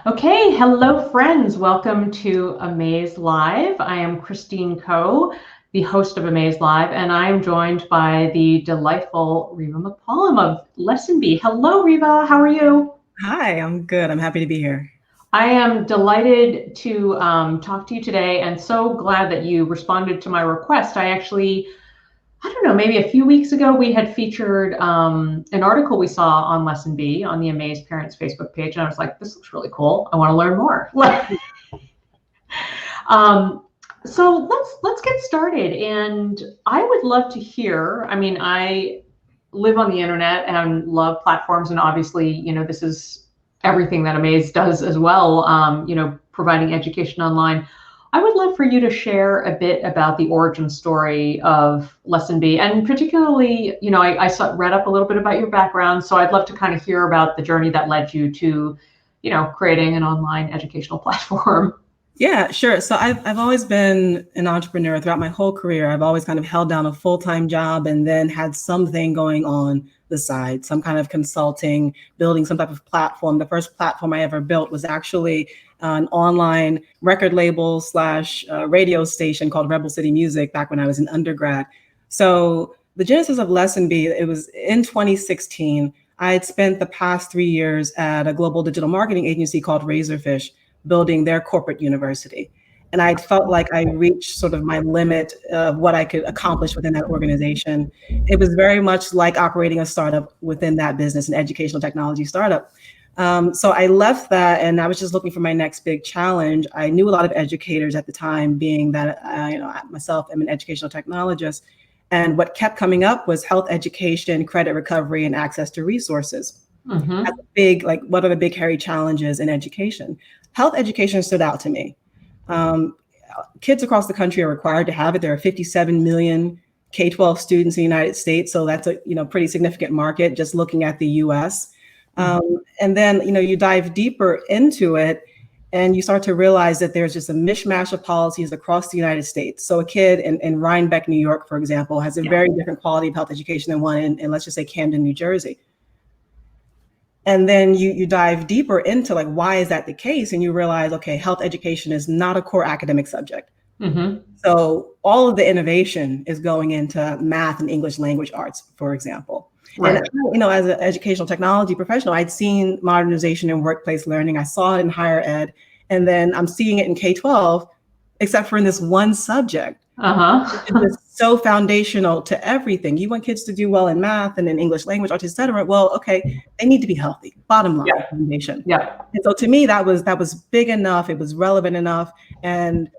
Okay, hello friends. Welcome to Amaze Live. I am Christine Coe, the host of Amaze Live, and I am joined by the delightful Reva McPollom of Lessonbee. Hello, Reva. How are you? Hi, I'm good. I'm happy to be here. I am delighted to talk to you today and so glad that you responded to my request. I don't know, maybe a few weeks ago, we had featured an article we saw on Lessonbee on the Amazed Parents Facebook page, and I was like, this looks really cool. I want to learn more. um, so let's get started. And I would love to hear. I mean, I live on the internet and love platforms, and obviously, this is everything that Amaze does as well. Providing education online. I would love for you to share a bit about the origin story of Lessonbee, and particularly, read up a little bit about your background, so I'd love to kind of hear about the journey that led you to, creating an online educational platform. Yeah, sure. So I've always been an entrepreneur throughout my whole career. I've always kind of held down a full-time job and then had something going on the side, some kind of consulting, building some type of platform. The first platform I ever built was actually an online record label slash radio station called Rebel City Music back when I was an undergrad. So the genesis of Lessonbee, it was in 2016. I had spent the past 3 years at a global digital marketing agency called Razorfish, building their corporate university. And I felt like I reached sort of my limit of what I could accomplish within that organization. It was very much like operating a startup within that business, an educational technology startup. So I left that and I was just looking for my next big challenge. I knew a lot of educators at the time, being that I myself am an educational technologist. And what kept coming up was health education, credit recovery, and access to resources. Mm-hmm. As a big, like, what are the big, hairy challenges in education? Health education stood out to me. Kids across the country are required to have it. There are 57 million K-12 students in the United States, so that's a pretty significant market just looking at the U.S. And then you dive deeper into it, and you start to realize that there's just a mishmash of policies across the United States. So a kid in Rhinebeck, New York, for example, has a very different quality of health education than one in let's just say Camden, New Jersey. And then you dive deeper into like, why is that the case? And you realize, okay, health education is not a core academic subject. Mm-hmm. So all of the innovation is going into math and English language arts, for example. Right. And, as an educational technology professional, I'd seen modernization in workplace learning. I saw it in higher ed, and then I'm seeing it in K-12, except for in this one subject. It's so foundational to everything. You want kids to do well in math and in English language arts, et cetera. Well, okay, they need to be healthy. Bottom line, foundation. Yeah. And so to me, that was big enough. It was relevant enough. And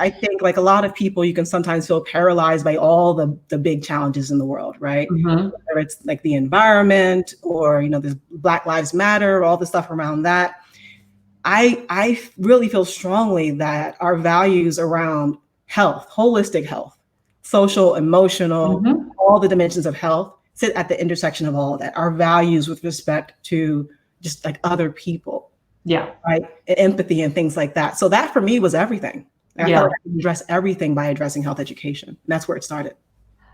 I think, like a lot of people, you can sometimes feel paralyzed by all the big challenges in the world, right? Mm-hmm. Whether it's like the environment or there's Black Lives Matter, all the stuff around that. I really feel strongly that our values around health, holistic health, social, emotional, all the dimensions of health sit at the intersection of all of that. Our values with respect to just like other people, right? Empathy and things like that. So that for me was everything. I felt like I could address everything by addressing health education. And that's where it started.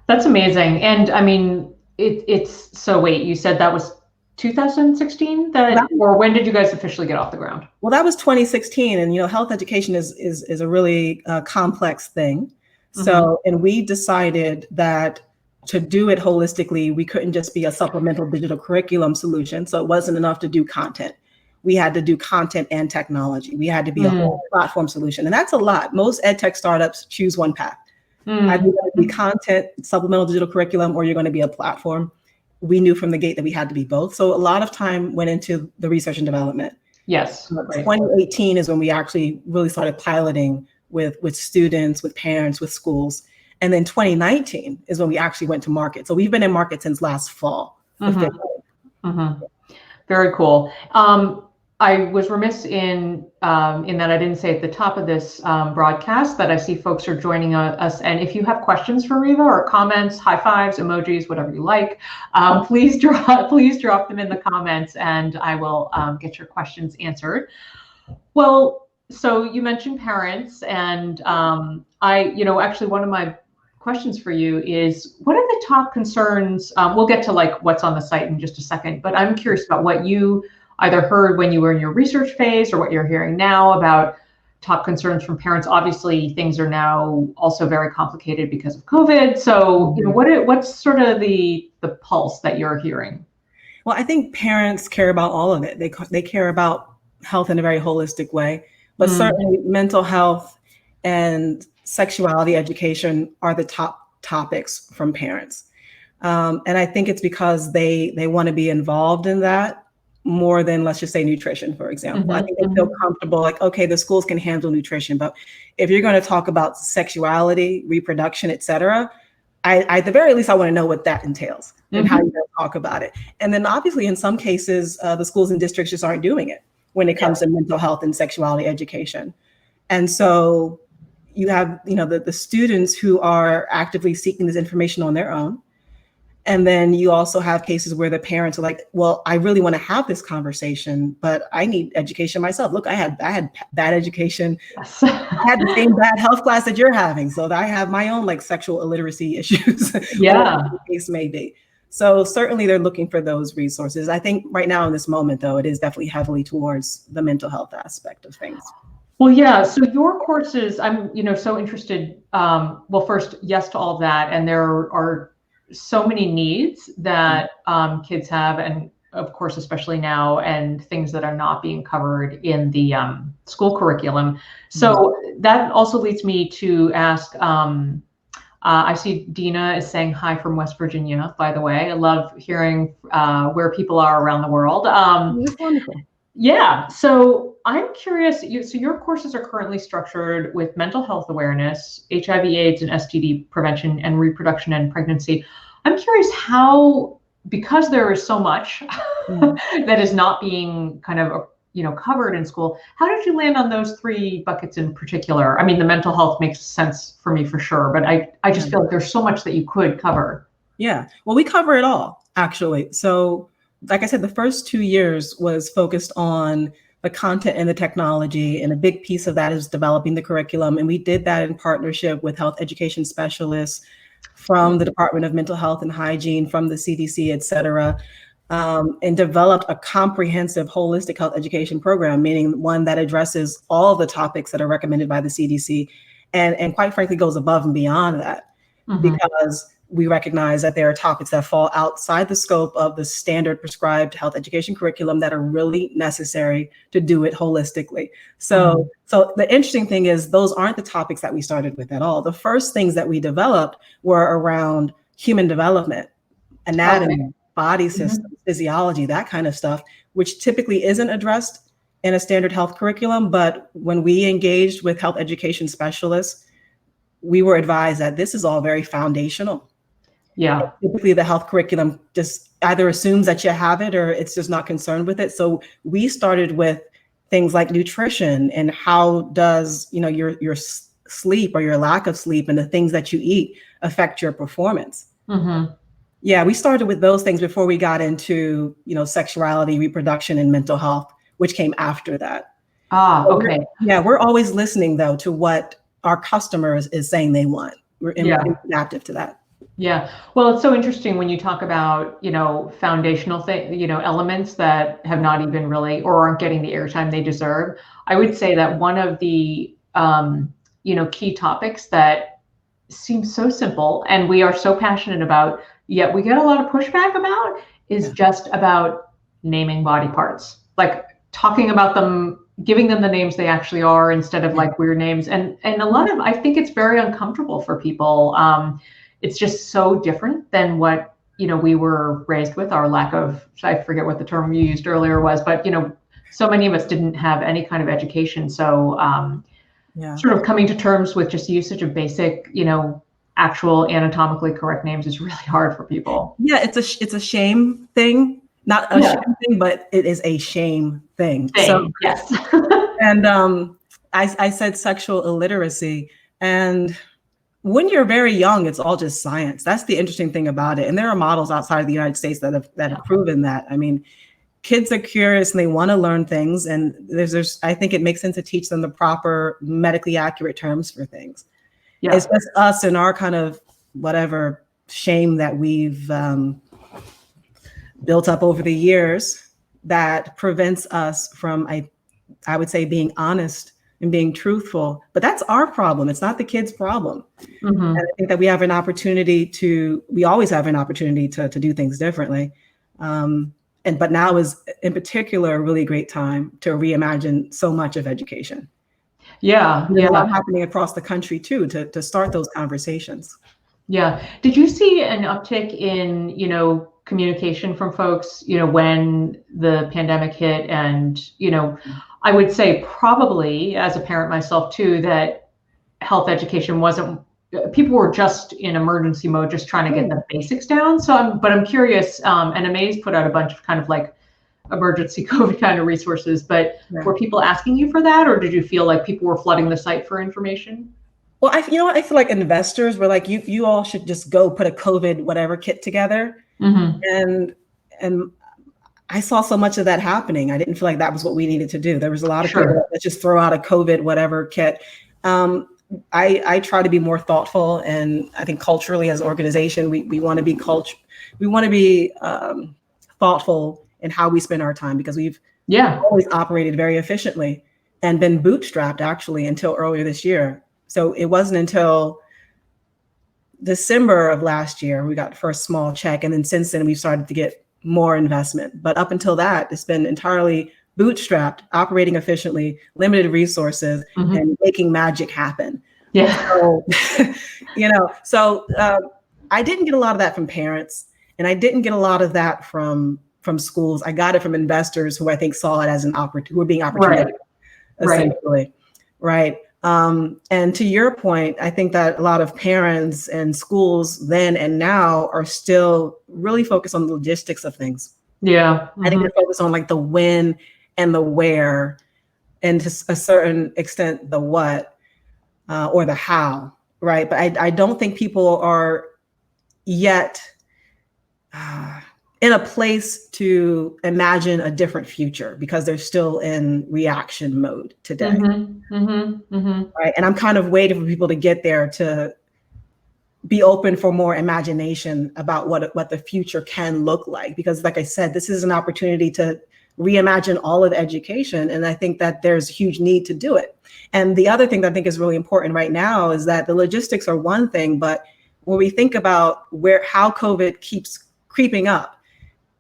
That's amazing. And I mean, it's so wait, you said that was 2016 or when did you guys officially get off the ground? Well, that was 2016. And, health education is a really complex thing. So, and we decided that to do it holistically, we couldn't just be a supplemental digital curriculum solution. So it wasn't enough to do content. We had to do content and technology. We had to be a whole platform solution. And that's a lot. Most ed tech startups choose one path. Either you're going to be content, supplemental digital curriculum, or you're going to be a platform. We knew from the gate that we had to be both. So a lot of time went into the research and development. Yes. 2018 is when we actually really started piloting with students, with parents, with schools. And then 2019 is when we actually went to market. So we've been in market since last fall. Very cool. I was remiss in that I didn't say at the top of this broadcast that I see folks are joining us. And if you have questions for Reva or comments, high fives, emojis, whatever you like, please drop them in the comments and I will get your questions answered. Well, so you mentioned parents, and actually one of my questions for you is, what are the top concerns? We'll get to like what's on the site in just a second, but I'm curious about what you either heard when you were in your research phase or what you're hearing now about top concerns from parents? Obviously, things are now also very complicated because of COVID. So, what's sort of the pulse that you're hearing? Well, I think parents care about all of it. They care about health in a very holistic way, but certainly mental health and sexuality education are the top topics from parents. And I think it's because they want to be involved in that more than, let's just say, nutrition, for example. I think they feel comfortable, like, okay, the schools can handle nutrition, but if you're going to talk about sexuality, reproduction, et cetera, at the very least, I want to know what that entails and how you're going to talk about it. And then obviously, in some cases, the schools and districts just aren't doing it when it comes to mental health and sexuality education. And so you have, the students who are actively seeking this information on their own. And then you also have cases where the parents are like, well, I really want to have this conversation, but I need education myself. Look, I had bad education. Yes. I had the same bad health class that you're having. So I have my own like sexual illiteracy issues. Yeah. Whatever the case may be. So certainly they're looking for those resources. I think right now in this moment, though, it is definitely heavily towards the mental health aspect of things. Well, yeah. So your courses, I'm, so interested. Well, first, yes to all of that. And there are so many needs that kids have, and of course, especially now, and things that are not being covered in the school curriculum. So that also leads me to ask, I see Dina is saying hi from West Virginia, by the way. I love hearing where people are around the world. That's wonderful. Yeah. So I'm curious. So your courses are currently structured with mental health awareness, HIV/AIDS and STD prevention, and reproduction and pregnancy. I'm curious how, because there is so much that is not being kind of, covered in school, how did you land on those three buckets in particular? I mean, the mental health makes sense for me for sure, but I just feel like there's so much that you could cover. Yeah. Well, we cover it all, actually. So like I said, the first 2 years was focused on the content and the technology. And a big piece of that is developing the curriculum. And we did that in partnership with health education specialists from the Department of Mental Health and Hygiene, from the CDC, et cetera, and developed a comprehensive holistic health education program, meaning one that addresses all the topics that are recommended by the CDC and quite frankly goes above and beyond that, because we recognize that there are topics that fall outside the scope of the standard prescribed health education curriculum that are really necessary to do it holistically. So the interesting thing is those aren't the topics that we started with at all. The first things that we developed were around human development, anatomy, body systems, physiology, that kind of stuff, which typically isn't addressed in a standard health curriculum. But when we engaged with health education specialists, we were advised that this is all very foundational. Yeah. Typically, the health curriculum just either assumes that you have it or it's just not concerned with it. So we started with things like nutrition and how does, your sleep or your lack of sleep and the things that you eat affect your performance. Yeah, we started with those things before we got into, sexuality, reproduction, and mental health, which came after that. Okay. We're always listening, though, to what our customers is saying they want. We're adaptive to that. Yeah. Well, it's so interesting when you talk about, foundational elements that have not even really or aren't getting the airtime they deserve. I would say that one of the, key topics that seems so simple and we are so passionate about, yet we get a lot of pushback about, is just about naming body parts, like talking about them, giving them the names they actually are instead of like weird names. And a lot of, I think it's very uncomfortable for people. It's just so different than what, we were raised with, our lack of, I forget what the term you used earlier was, but, so many of us didn't have any kind of education. So sort of coming to terms with just usage of basic, actual anatomically correct names is really hard for people. Yeah, it's a shame thing, not a shame thing, but it is a shame thing. So yes. And I said sexual illiteracy, and when you're very young, it's all just science. That's the interesting thing about it. And there are models outside of the United States that have proven that. I mean, kids are curious and they want to learn things. And there's I think it makes sense to teach them the proper medically accurate terms for things. Yeah. It's just us and our kind of whatever shame that we've built up over the years that prevents us from, I would say, being honest and being truthful. But that's our problem. It's not the kids' problem. Mm-hmm. And I think that we always have an opportunity to do things differently. But now is in particular a really great time to reimagine so much of education. Yeah. There's Yeah. a lot happening across the country too, to start those conversations. Yeah. Did you see an uptick in, communication from folks, when the pandemic hit? And, I would say probably as a parent myself too, that health education people were just in emergency mode, just trying to get the basics down. So I'm curious, and Amaze put out a bunch of kind of like emergency COVID kind of resources, but were people asking you for that, or did you feel like people were flooding the site for information? Well, I feel like investors were like, you all should just go put a COVID whatever kit together. Mm-hmm. And I saw so much of that happening. I didn't feel like that was what we needed to do. There was a lot of people that just throw out a COVID whatever kit. I try to be more thoughtful, and I think culturally as an organization, we want to be thoughtful in how we spend our time, because we've always operated very efficiently and been bootstrapped actually until earlier this year. So it wasn't until December of last year we got the first small check, and then since then we've started to get more investment. But up until that, it's been entirely bootstrapped, operating efficiently, limited resources, and making magic happen. Yeah. So, I didn't get a lot of that from parents, and I didn't get a lot of that from schools. I got it from investors who I think saw it as an opportunity, who were being opportunistic, essentially. Right. And to your point, I think that a lot of parents and schools then and now are still really focused on the logistics of things. Yeah. I think they're focused on like the when and the where, and to a certain extent, the what or the how, right? But I don't think people are yet in a place to imagine a different future, because they're still in reaction mode today. Right. And I'm kind of waiting for people to get there, to be open for more imagination about what the future can look like. Because like I said, this is an opportunity to reimagine all of education. And I think that there's a huge need to do it. And the other thing that I think is really important right now is that the logistics are one thing, but when we think about how COVID keeps creeping up,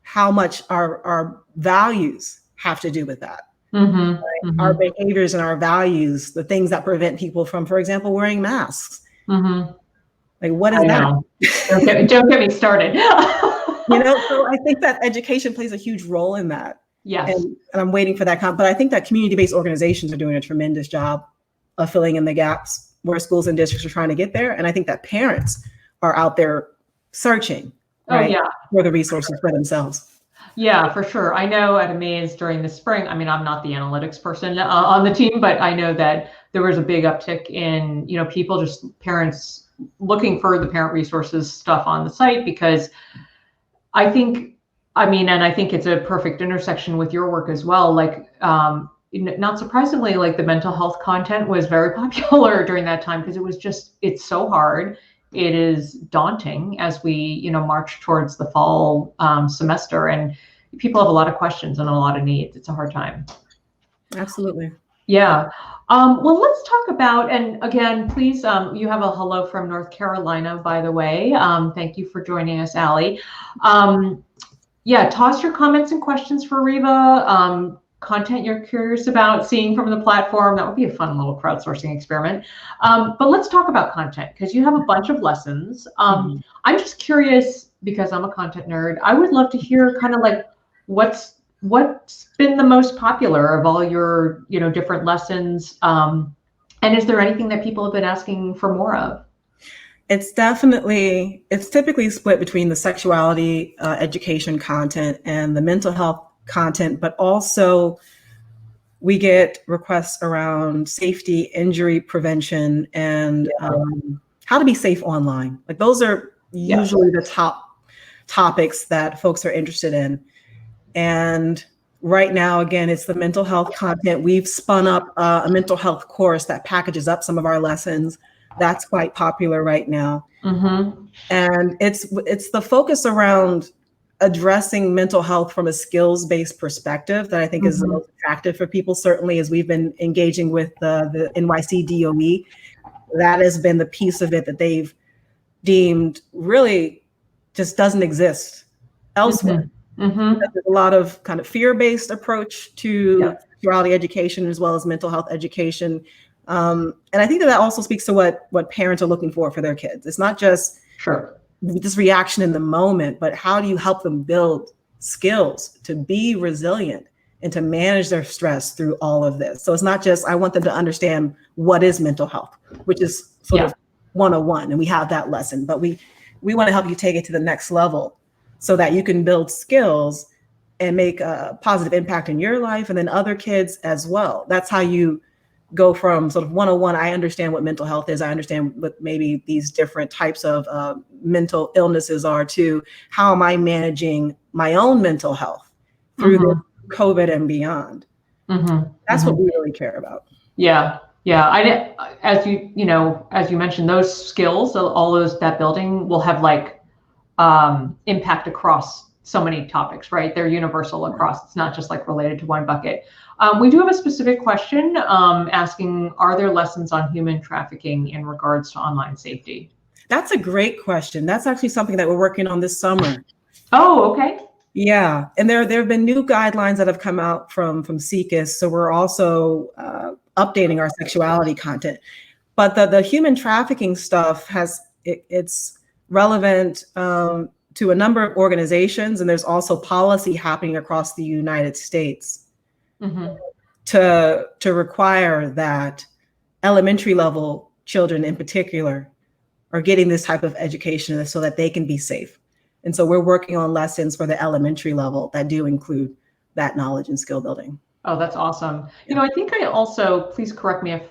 how much our values have to do with that. Right? Our behaviors and our values, the things that prevent people from, for example, wearing masks. Like, what is that? Don't get me started. So I think that education plays a huge role in that. Yes. And I'm waiting for that. But I think that community-based organizations are doing a tremendous job of filling in the gaps where schools and districts are trying to get there. And I think that parents are out there searching for the resources for themselves. Yeah, for sure. I know at Amaze during the spring, I mean, I'm not the analytics person on the team, but I know that there was a big uptick in, parents looking for the parent resources stuff on the site, because I think it's a perfect intersection with your work as well. Like, not surprisingly, like the mental health content was very popular during that time, because it's so hard. It is daunting as we, march towards the fall semester, and people have a lot of questions and a lot of needs. It's a hard time. Absolutely. Yeah. Well, let's talk about, and again, please, you have a hello from North Carolina, by the way. Thank you for joining us, Allie. Toss your comments and questions for Reva. Content you're curious about seeing from the platform. That would be a fun little crowdsourcing experiment. But let's talk about content, because you have a bunch of lessons. I'm just curious, because I'm a content nerd. I would love to hear kind of like what's been the most popular of all your different lessons, and is there anything that people have been asking for more of? It's typically split between the sexuality education content and the mental health content, but also we get requests around safety, injury prevention, and how to be safe online. Like, those are usually the top topics that folks are interested in. And right now, again, it's the mental health content. We've spun up a mental health course that packages up some of our lessons. That's quite popular right now. And it's the focus around addressing mental health from a skills-based perspective that I think is the most attractive for people, certainly as we've been engaging with the NYC DOE. That has been the piece of it that they've deemed really just doesn't exist elsewhere. There's a lot of kind of fear-based approach to sexuality education as well as mental health education. And I think that also speaks to what parents are looking for their kids. It's not just this reaction in the moment, but how do you help them build skills to be resilient and to manage their stress through all of this? So it's not just, I want them to understand what is mental health, which is sort of 101, and we have that lesson, but we want to help you take it to the next level so that you can build skills and make a positive impact in your life and then other kids as well. That's how you go from sort of 101, I understand what mental health is, I understand what maybe these different types of mental illnesses are, to how am I managing my own mental health through the COVID and beyond. That's what we really care about. Yeah. As you mentioned, those skills, all those, that building will have like impact across so many topics, right? They're universal across. It's not just like related to one bucket. We do have a specific question asking, are there lessons on human trafficking in regards to online safety? That's a great question. That's actually something that we're working on this summer. Oh, okay. Yeah, and there have been new guidelines that have come out from CCAS, so we're also updating our sexuality content. But the human trafficking stuff it's relevant to a number of organizations, and there's also policy happening across the United States to require that elementary level children in particular are getting this type of education so that they can be safe. And so we're working on lessons for the elementary level that do include that knowledge and skill building. Oh, that's awesome. You know, I think I also, please correct me if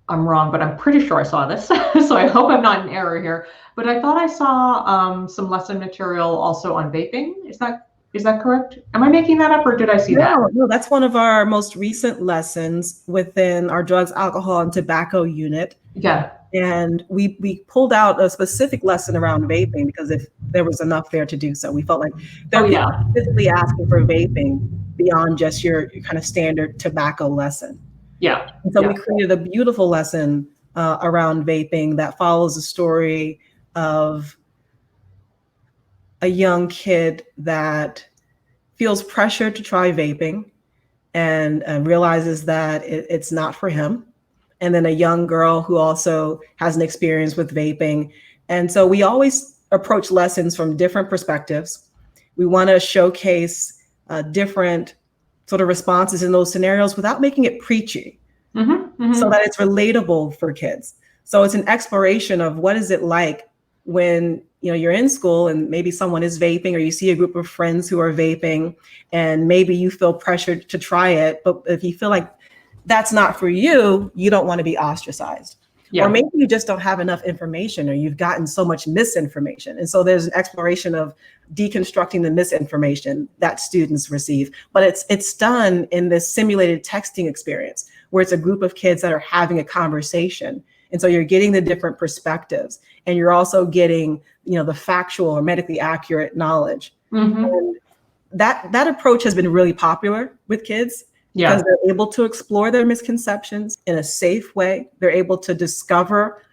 I'm wrong, but I'm pretty sure I saw this. So I hope I'm not in error here, but I thought I saw some lesson material also on vaping. Is that correct? Am I making that up, or did I see that? No, that's one of our most recent lessons within our drugs, alcohol, and tobacco unit. Yeah. And we pulled out a specific lesson around vaping because if there was enough there to do so, we felt like there were specifically asking for vaping beyond just your kind of standard tobacco lesson. Yeah. And so we created a beautiful lesson around vaping that follows the story of a young kid that feels pressured to try vaping and realizes that it's not for him. And then a young girl who also has an experience with vaping. And so we always approach lessons from different perspectives. We want to showcase different sort of responses in those scenarios without making it preachy, so that it's relatable for kids. So it's an exploration of what is it like when you're in school and maybe someone is vaping, or you see a group of friends who are vaping, and maybe you feel pressured to try it. But if you feel like that's not for you, you don't want to be ostracized. Or maybe you just don't have enough information, or you've gotten so much misinformation. And so there's an exploration of deconstructing the misinformation that students receive. But it's done in this simulated texting experience where it's a group of kids that are having a conversation. And so you're getting the different perspectives, and you're also getting, the factual or medically accurate knowledge. And that approach has been really popular with kids. Because they're able to explore their misconceptions in a safe way. They're able to discover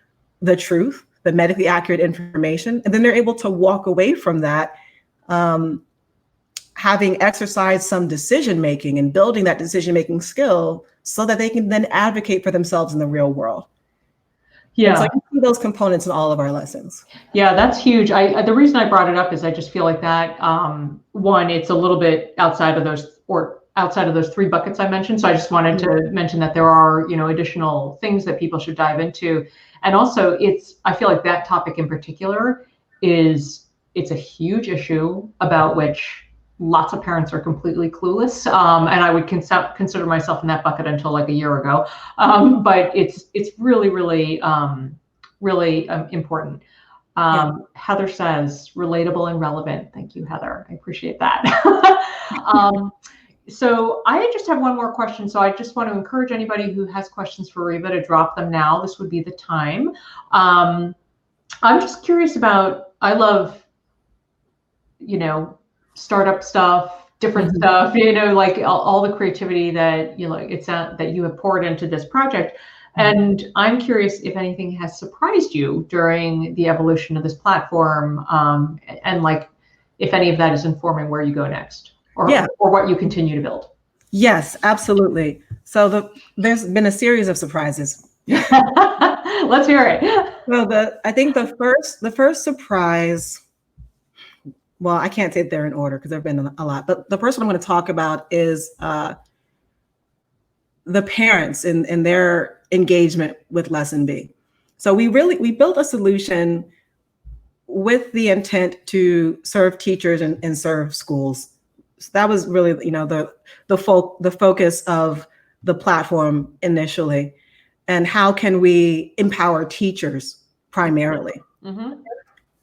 the truth, the medically accurate information, and then they're able to walk away from that, having exercised some decision-making and building that decision-making skill so that they can then advocate for themselves in the real world. Yeah. And so you see those components in all of our lessons. Yeah, that's huge. The reason I brought it up is I just feel like that, one, it's a little bit outside of those three buckets I mentioned. So I just wanted to mention that there are, additional things that people should dive into. And also I feel like that topic in particular it's a huge issue about which lots of parents are completely clueless. And I would consider myself in that bucket until like a year ago. But it's really, really, really important. Heather says relatable and relevant. Thank you, Heather. I appreciate that. So I just have one more question. So I just want to encourage anybody who has questions for Reva to drop them now. This would be the time. I'm just curious about, I love, startup stuff, different stuff, like all the creativity that that you have poured into this project. And I'm curious if anything has surprised you during the evolution of this platform, and like if any of that is informing where you go next, or what you continue to build. Yes, absolutely. So there's been a series of surprises. Let's hear it. So I think the first surprise, well, I can't say they're in order because there have been a lot, but the first one I'm going to talk about is the parents and their engagement with Lessonbee. So we built a solution with the intent to serve teachers and serve schools. So that was really, the focus of the platform initially, and how can we empower teachers primarily.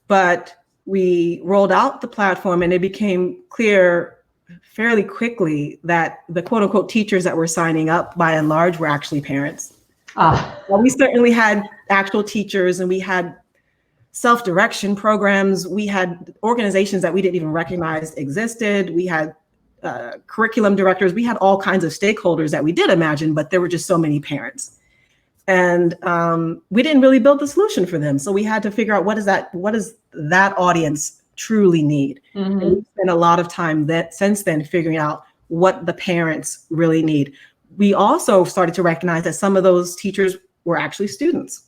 But we rolled out the platform, and it became clear fairly quickly that the quote unquote teachers that were signing up by and large were actually parents. Well, we certainly had actual teachers, and we had self-direction programs. We had organizations that we didn't even recognize existed. We had curriculum directors. We had all kinds of stakeholders that we did imagine, but there were just so many parents. And we didn't really build the solution for them. So we had to figure out what does that audience truly need. And we spent a lot of time since then figuring out what the parents really need. We also started to recognize that some of those teachers were actually students,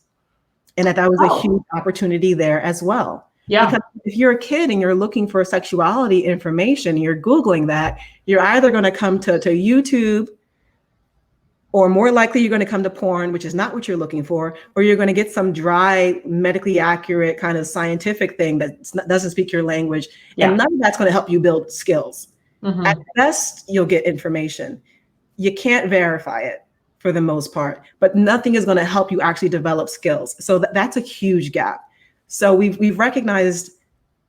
and that was a huge opportunity there as well. Yeah. Because if you're a kid and you're looking for sexuality information, you're Googling that, you're either going to come to YouTube, or more likely you're going to come to porn, which is not what you're looking for, or you're going to get some dry, medically accurate kind of scientific thing that doesn't speak your language. Yeah. And none of that's going to help you build skills. At best, you'll get information. You can't verify it for the most part, but nothing is going to help you actually develop skills. So that's a huge gap. So we've recognized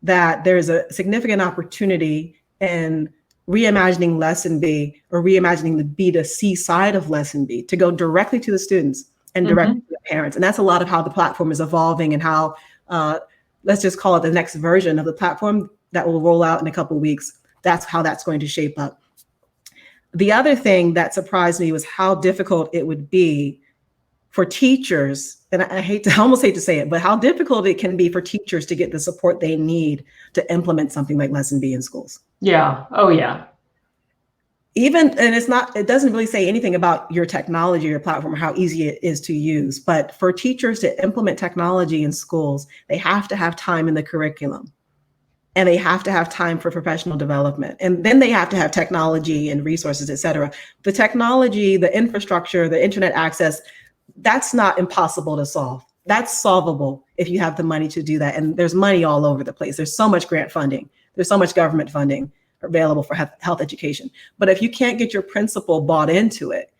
that there's a significant opportunity in reimagining Lessonbee, or reimagining the B2C side of Lessonbee, to go directly to the students and directly to the parents. And that's a lot of how the platform is evolving, and how, let's just call it the next version of the platform that will roll out in a couple of weeks. That's how that's going to shape up. The other thing that surprised me was how difficult it would be for teachers, and I almost hate to say it, but how difficult it can be for teachers to get the support they need to implement something like Lessonbee in schools. Yeah. Oh, yeah. And it doesn't really say anything about your technology or your platform or how easy it is to use. But for teachers to implement technology in schools, they have to have time in the curriculum, and they have to have time for professional development. And then they have to have technology and resources, et cetera. The technology, the infrastructure, the internet access, that's not impossible to solve. That's solvable if you have the money to do that. And there's money all over the place. There's so much grant funding. There's so much government funding available for health education. But if you can't get your principal bought into it,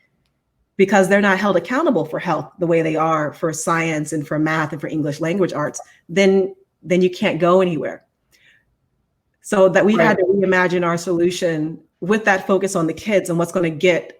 because they're not held accountable for health the way they are for science and for math and for English language arts, then you can't go anywhere. So that we've had to reimagine our solution with that focus on the kids and what's going to get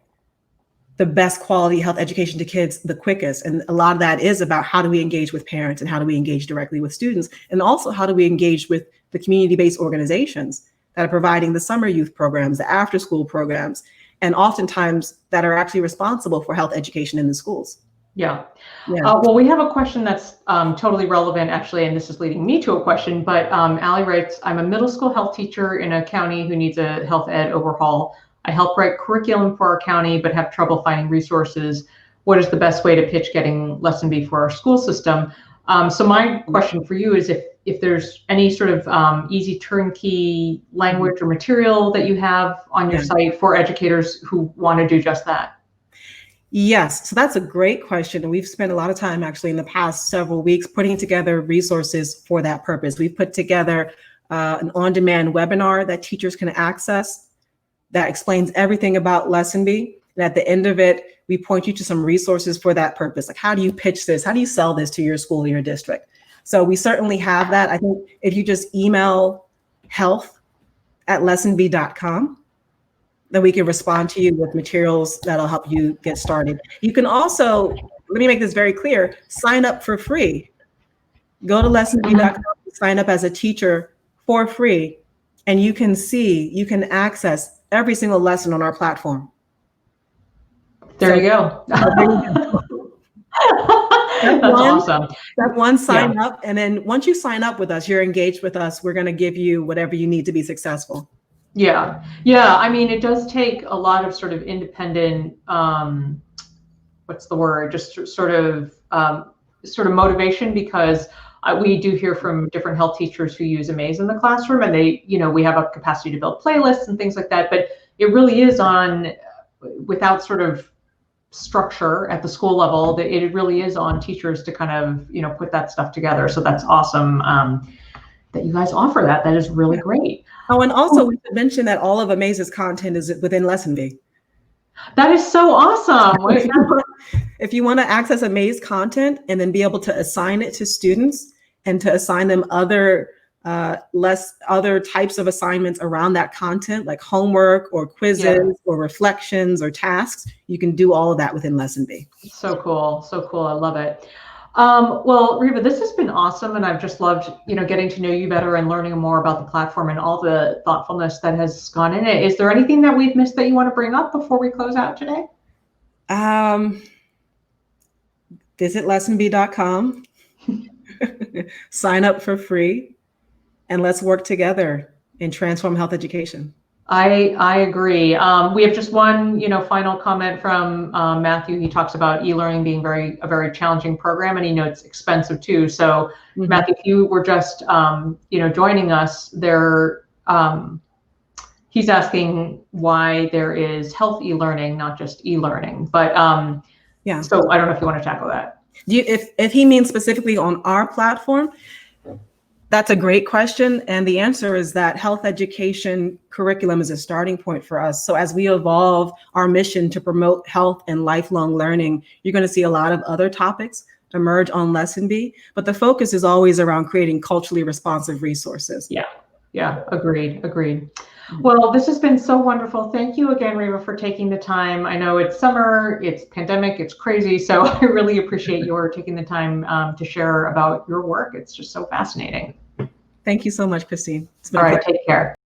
the best quality health education to kids the quickest. And a lot of that is about how do we engage with parents, and how do we engage directly with students, and also how do we engage with the community-based organizations that are providing the summer youth programs, the after-school programs, and oftentimes that are actually responsible for health education in the schools. Yeah. Well, we have a question that's totally relevant, actually, and this is leading me to a question. But Allie writes, I'm a middle school health teacher in a county who needs a health ed overhaul. I help write curriculum for our county, but have trouble finding resources. What is the best way to pitch getting Lessonbee for our school system? So my question for you is if there's any sort of easy turnkey language or material that you have on your site for educators who want to do just that. Yes, so that's a great question. And we've spent a lot of time actually in the past several weeks putting together resources for that purpose. We've put together an on-demand webinar that teachers can access that explains everything about Lessonbee. And at the end of it, we point you to some resources for that purpose. Like, how do you pitch this? How do you sell this to your school or your district? So we certainly have that. I think if you just email health@lessonbee.com, then we can respond to you with materials that'll help you get started. You can also, let me make this very clear, sign up for free. Go to lessonbee.com, sign up as a teacher for free, and you can access every single lesson on our platform. There you go. That's awesome. Step one, sign up. And then once you sign up with us, you're engaged with us. We're going to give you whatever you need to be successful. Yeah. Yeah. I mean, it does take a lot of sort of independent, what's the word? Just sort of motivation, because we do hear from different health teachers who use Amaze in the classroom, and they, we have a capacity to build playlists and things like that, but it really is without sort of structure at the school level, that it really is on teachers to kind of, put that stuff together. So that's awesome that you guys offer that. That is really great. Oh, and also we should mention that all of Amaze's content is within Lessonbee. That is so awesome. If you want to access Amaze content and then be able to assign it to students and to assign them other types of assignments around that content, like homework or quizzes or reflections or tasks, you can do all of that within Lessonbee. So cool. So cool. I love it. Well, Reva, this has been awesome. And I've just loved, getting to know you better and learning more about the platform and all the thoughtfulness that has gone in it. Is there anything that we've missed that you want to bring up before we close out today? Visit lessonbee.com, sign up for free, and let's work together and transform health education. I agree. We have just one, final comment from Matthew. He talks about e-learning being a very challenging program, and he notes expensive too. So Matthew, if you were just, joining us there, he's asking why there is health e-learning, not just e-learning. But so I don't know if you want to tackle that. If he means specifically on our platform, that's a great question. And the answer is that health education curriculum is a starting point for us. So as we evolve our mission to promote health and lifelong learning, you're going to see a lot of other topics emerge on Lessonbee, but the focus is always around creating culturally responsive resources. Yeah, agreed. Well, this has been so wonderful. Thank you again, Reva, for taking the time. I know it's summer, it's pandemic, it's crazy. So I really appreciate your taking the time to share about your work. It's just so fascinating. Thank you so much, Christine. All right, take care.